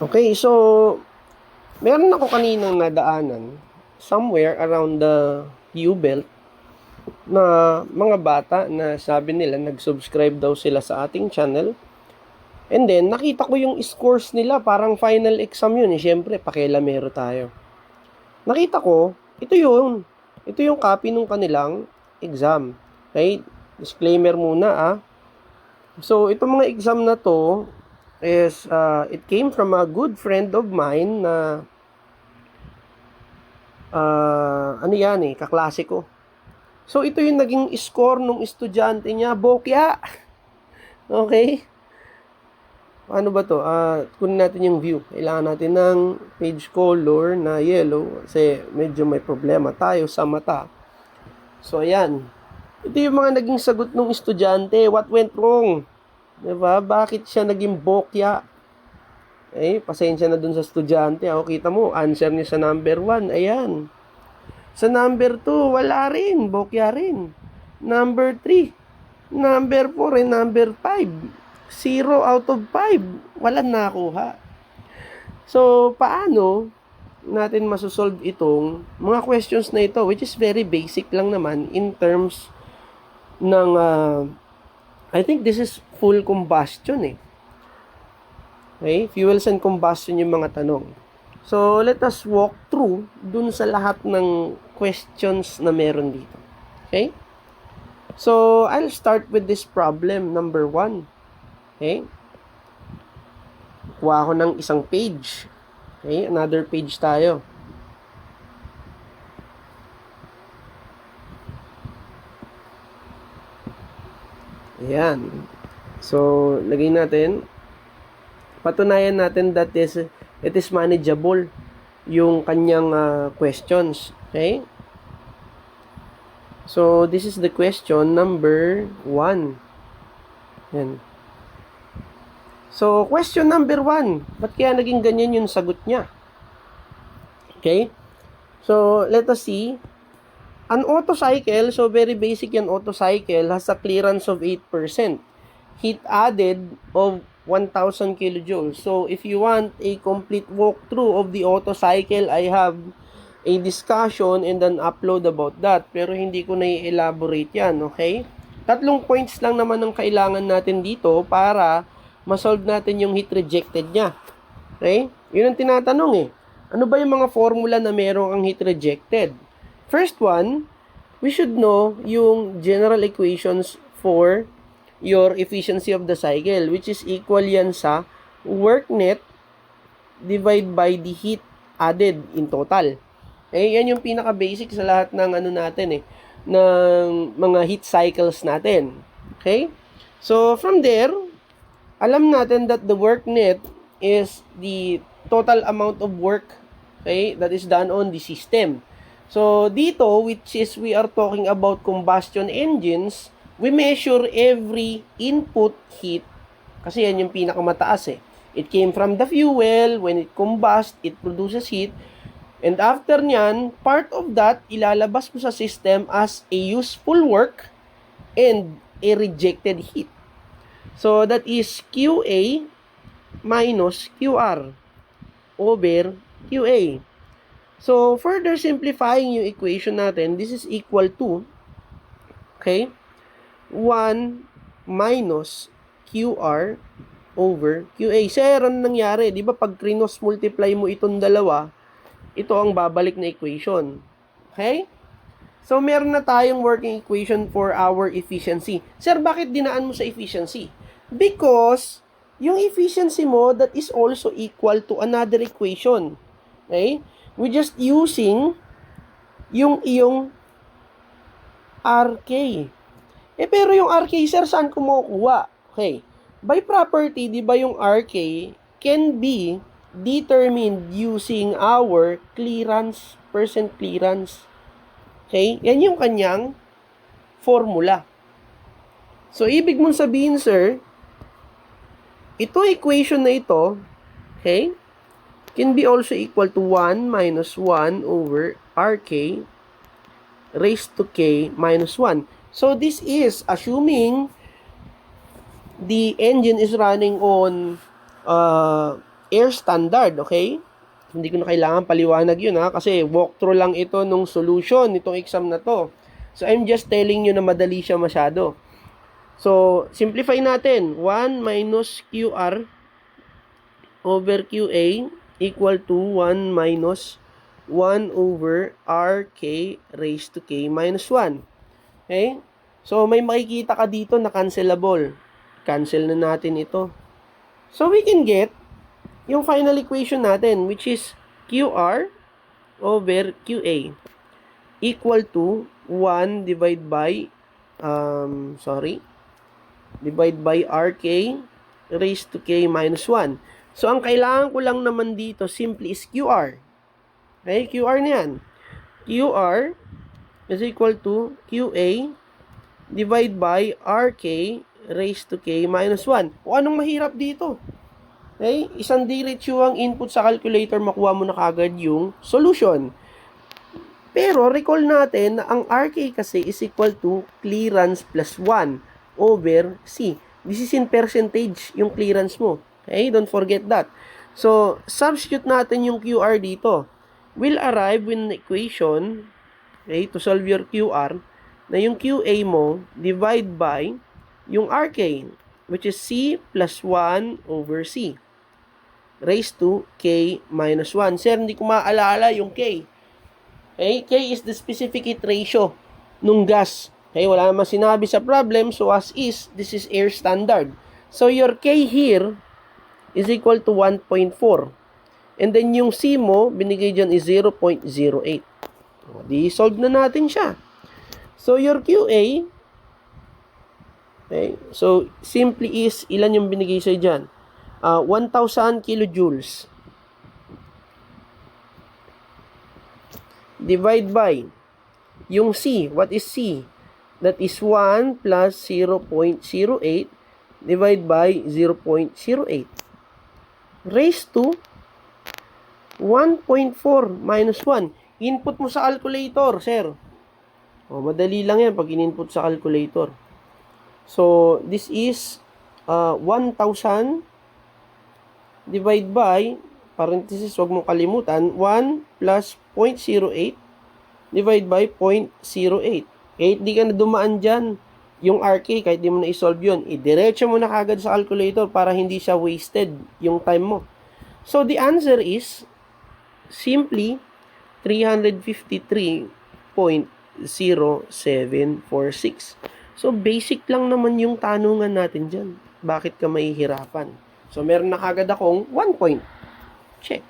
Okay, so meron ako kaninang nadaanan somewhere around the U-Belt na mga bata na sabi nila nag-subscribe daw sila sa ating channel. And then, nakita ko yung scores nila, parang final exam yun. Siyempre, pakialamero tayo. Nakita ko, ito yun. Ito yung copy ng kanilang exam. Okay? Disclaimer muna So, itong mga exam na to is, it came from a good friend of mine na ano yan kaklase ko. So, ito yung naging score nung estudyante niya, bokya. Okay? Ano ba to? Kunin natin yung view. Kailangan natin ng page color na yellow kasi medyo may problema tayo sa mata. So, ayan. Ito yung mga naging sagot ng estudyante. What went wrong? Diba? Bakit siya naging bokya? Pasensya na dun sa estudyante. Kita mo, answer niya sa number 1. Ayan. Sa number 2, wala rin. Bokya rin. Number 3. Number 4 and number 5. 0 out of 5. Walang nakuha. So, paano natin masosolve itong mga questions na ito, which is very basic lang naman in terms ng, I think this is full combustion Okay? Fuels and combustion yung mga tanong. So, let us walk through dun sa lahat ng questions na meron dito. Okay? So, I'll start with this problem, number 1. Okay? Kuha ko ng isang page. Okay? Another page tayo. Ayan. So, lagay natin. Patunayan natin that it is manageable yung kanyang questions. Okay? So, this is the question number 1. Yan. So, question number 1. Ba't kaya naging ganyan yung sagot niya? Okay? So, let us see. An Otto cycle, so very basic yan, Otto cycle, has a clearance of 8%. Heat added of 1,000 kilojoules. So, if you want a complete walkthrough of the Otto cycle, I have a discussion and an upload about that. Pero hindi ko na i-elaborate yan, okay? 3 points lang naman ang kailangan natin dito para ma-solve natin yung heat rejected niya. Okay? Yun ang tinatanong Ano ba yung mga formula na merong ang heat rejected? First one, we should know yung general equations for your efficiency of the cycle, which is equal yan sa work net divided by the heat added in total. Yan yung pinaka-basic sa lahat ng natin ng mga heat cycles natin. Okay? So, from there, alam natin that the work net is the total amount of work that is done on the system. So, dito, which is we are talking about combustion engines, we measure every input heat kasi yan yung pinakamataas It came from the fuel. When it combusts, it produces heat. And after nyan, part of that, ilalabas mo sa system as a useful work and a rejected heat. So, that is QA minus QR over QA. So, further simplifying yung equation natin, this is equal to, 1 minus QR over QA. Sir, ano nangyari? Di ba pag cross multiply mo itong dalawa, ito ang babalik na equation. Okay? So, meron na tayong working equation for our efficiency. Sir, bakit dinaan mo sa efficiency? Because, yung efficiency mo, that is also equal to another equation. Okay? We're just using yung iyong RK. Pero yung RK, sir, saan kumukuha? Okay. By property, di ba yung RK can be determined using our clearance, percent clearance. Okay? Yan yung kanyang formula. So, ibig mong sabihin, sir, ito equation na ito, okay, can be also equal to 1 minus 1 over RK raised to K minus 1. So, this is assuming the engine is running on air standard, okay? Hindi ko na kailangan paliwanag yun, ha? Kasi walkthrough lang ito nung solution nitong exam na to. So, I'm just telling you na madali siya masyado. So, simplify natin. 1 minus QR over QA equal to 1 minus 1 over RK raised to K minus 1. Okay? So, may makikita ka dito na cancelable. Cancel na natin ito. So, we can get yung final equation natin, which is QR over QA equal to 1 divided by RK raised to K minus 1. So, ang kailangan ko lang naman dito simply is QR. Okay? QR na yan. QR is equal to QA divided by RK raised to K minus 1. O anong mahirap dito? Okay? Isang diretsuang input sa calculator, makuha mo na kagad yung solution. Pero recall natin na ang RK kasi is equal to clearance plus 1 over C. This is in percentage yung clearance mo. Okay? Don't forget that. So, substitute natin yung QR dito. We'll arrive with an equation, okay, to solve your QR, na yung QA mo divide by yung RK, which is C plus 1 over C raised to K minus 1. Sir, hindi ko maalala yung K. Okay? K is the specific heat ratio nung gas. Okay? Wala naman sinabi sa problem. So, as is, this is air standard. So, your K here is equal to 1.4. And then, yung C mo, binigay dyan is 0.08. Di, solve na natin siya. So, your QA, okay, so, simply is, ilan yung binigay sa'yo dyan? 1,000 kilojoules. Divide by yung C. What is C? That is 1 plus 0.08 divide by 0.08 raised to 1.4 minus 1. Input mo sa calculator, sir. O, madali lang yan pag in-input sa calculator. So, this is 1,000 divide by, parenthesis, wag mong kalimutan, 1 plus 0.08 divide by 0.08. Kahit di ka na dumaan dyan, yung RK, kahit di mo na isolve yun, idiretso mo na kagad sa calculator para hindi siya wasted yung time mo. So, the answer is simply 353.0746. So, basic lang naman yung tanungan natin dyan. Bakit ka mahihirapan? So, meron na kagad akong 1 point. Check.